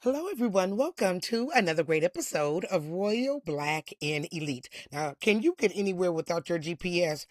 Hello, everyone. Welcome to another great episode of Royal Black and Elite. Now, can you get anywhere without your GPS?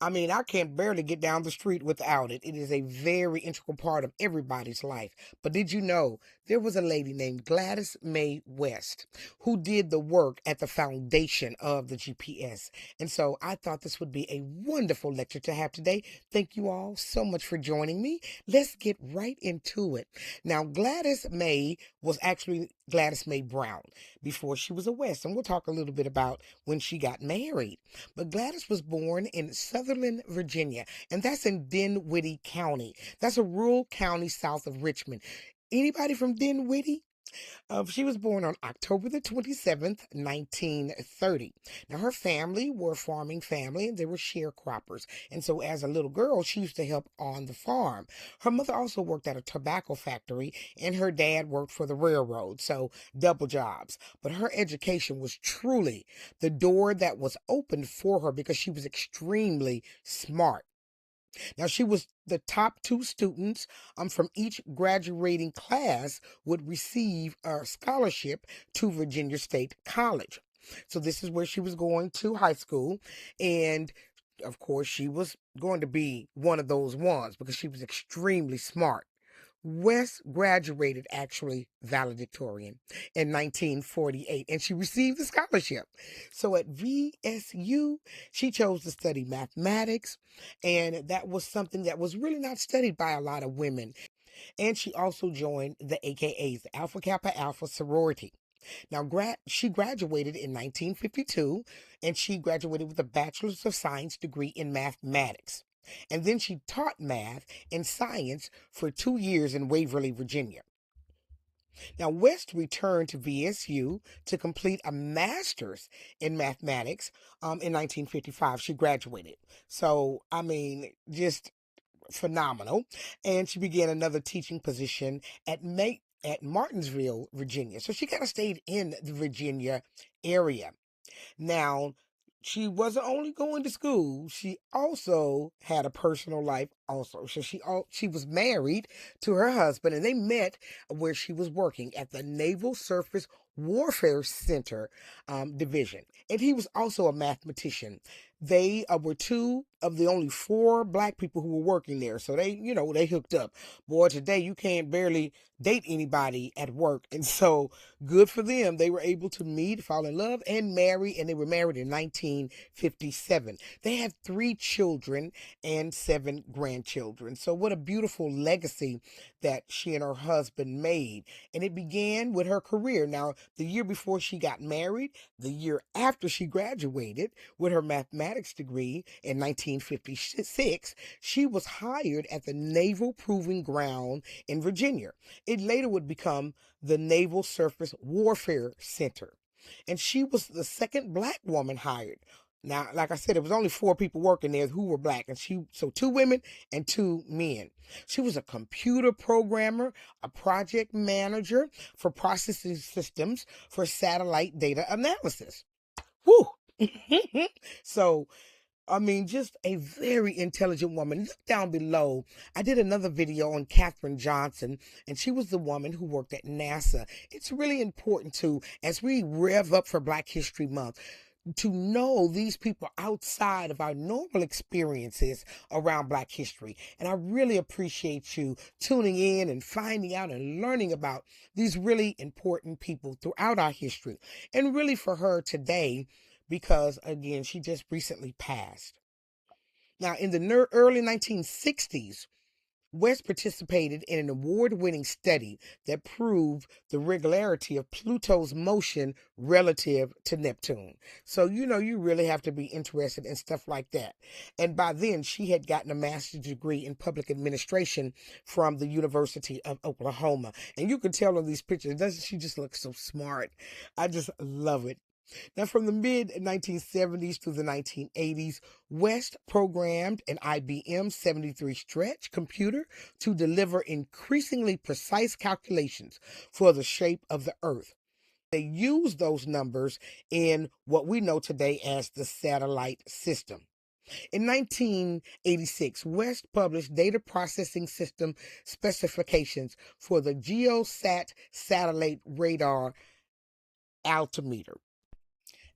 I mean, I can barely get down the street without it. It is a very integral part of everybody's life. But did you know there was a lady named Gladys May West who did the work at the foundation of the GPS? And so I thought this would be a wonderful lecture to have today. Thank you all so much for joining me. Let's get right into it. Now, Gladys May was actually Gladys May Brown before she was a West. And we'll talk a little bit about when she got married. But Gladys was born in Sutherland, Virginia, and that's in Dinwiddie County. That's a rural county south of Richmond. Anybody from Dinwiddie? She was born on October the 27th, 1930. Now, her family were a farming family and they were sharecroppers. And so, as a little girl, she used to help on the farm. Her mother also worked at a tobacco factory and her dad worked for the railroad. So, double jobs. But her education was truly the door that was opened for her because she was extremely smart. Now, she was the top two students from each graduating class would receive a scholarship to Virginia State College. So this is where she was going to high school. And of course, she was going to be one of those ones because she was extremely smart. West graduated actually valedictorian in 1948 and she received the scholarship. So at VSU, she chose to study mathematics, and that was something that was really not studied by a lot of women. And she also joined the AKAs, the Alpha Kappa Alpha sorority. Now, she graduated in 1952, and she graduated with a Bachelor's of Science degree in mathematics. And then she taught math and science for 2 years in Waverly, Virginia. Now, West returned to VSU to complete a master's in mathematics in 1955. She graduated. So, I mean, just phenomenal. And she began another teaching position at Martinsville, Virginia. So she kind of stayed in the Virginia area. Now, she wasn't only going to school, she also had a personal life also. So she was married to her husband and they met where she was working at the Naval Surface Warfare Center division. And he was also a mathematician. They were two of the only four black people who were working there. So they hooked up. Boy, today you can't barely date anybody at work. And so good for them. They were able to meet, fall in love, and marry. And they were married in 1957. They have 3 children and 7 grandchildren. So what a beautiful legacy that she and her husband made. And it began with her career. Now, the year before she got married, the year after she graduated with her mathematics degree in 1956, she was hired at the Naval Proving Ground in Virginia. It later would become the Naval Surface Warfare Center. And she was the second black woman hired. Now, like I said, it was only 4 people working there who were black, and so 2 women and 2 men. She was a computer programmer, a project manager for processing systems for satellite data analysis. Whew. So, I mean, just a very intelligent woman. Look down below. I did another video on Katherine Johnson, and she was the woman who worked at NASA. It's really important to, as we rev up for Black History Month, to know these people outside of our normal experiences around Black history. And I really appreciate you tuning in and finding out and learning about these really important people throughout our history. And really for her today, because again, she just recently passed. Now, in the early 1960s, West participated in an award-winning study that proved the regularity of Pluto's motion relative to Neptune. So, you really have to be interested in stuff like that. And by then, she had gotten a master's degree in public administration from the University of Oklahoma. And you can tell on these pictures, doesn't she just look so smart? I just love it. Now, from the mid-1970s through the 1980s, West programmed an IBM 73 Stretch computer to deliver increasingly precise calculations for the shape of the Earth. They used those numbers in what we know today as the satellite system. In 1986, West published data processing system specifications for the GeoSat satellite radar altimeter.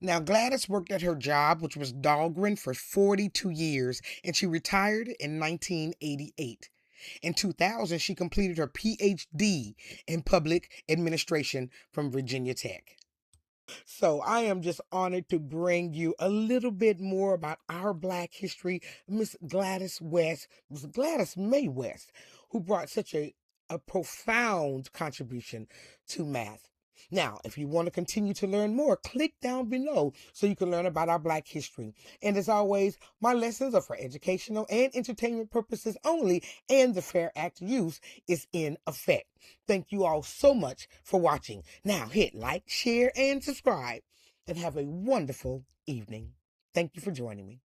Now, Gladys worked at her job, which was Dahlgren, for 42 years, and she retired in 1988. In 2000, she completed her PhD in public administration from Virginia Tech. So I am just honored to bring you a little bit more about our Black history. Miss Gladys West, Miss Gladys May West, who brought such a profound contribution to math. Now, if you want to continue to learn more, click down below so you can learn about our Black history. And as always, my lessons are for educational and entertainment purposes only, and the Fair Act use is in effect. Thank you all so much for watching. Now hit like, share, and subscribe, and have a wonderful evening. Thank you for joining me.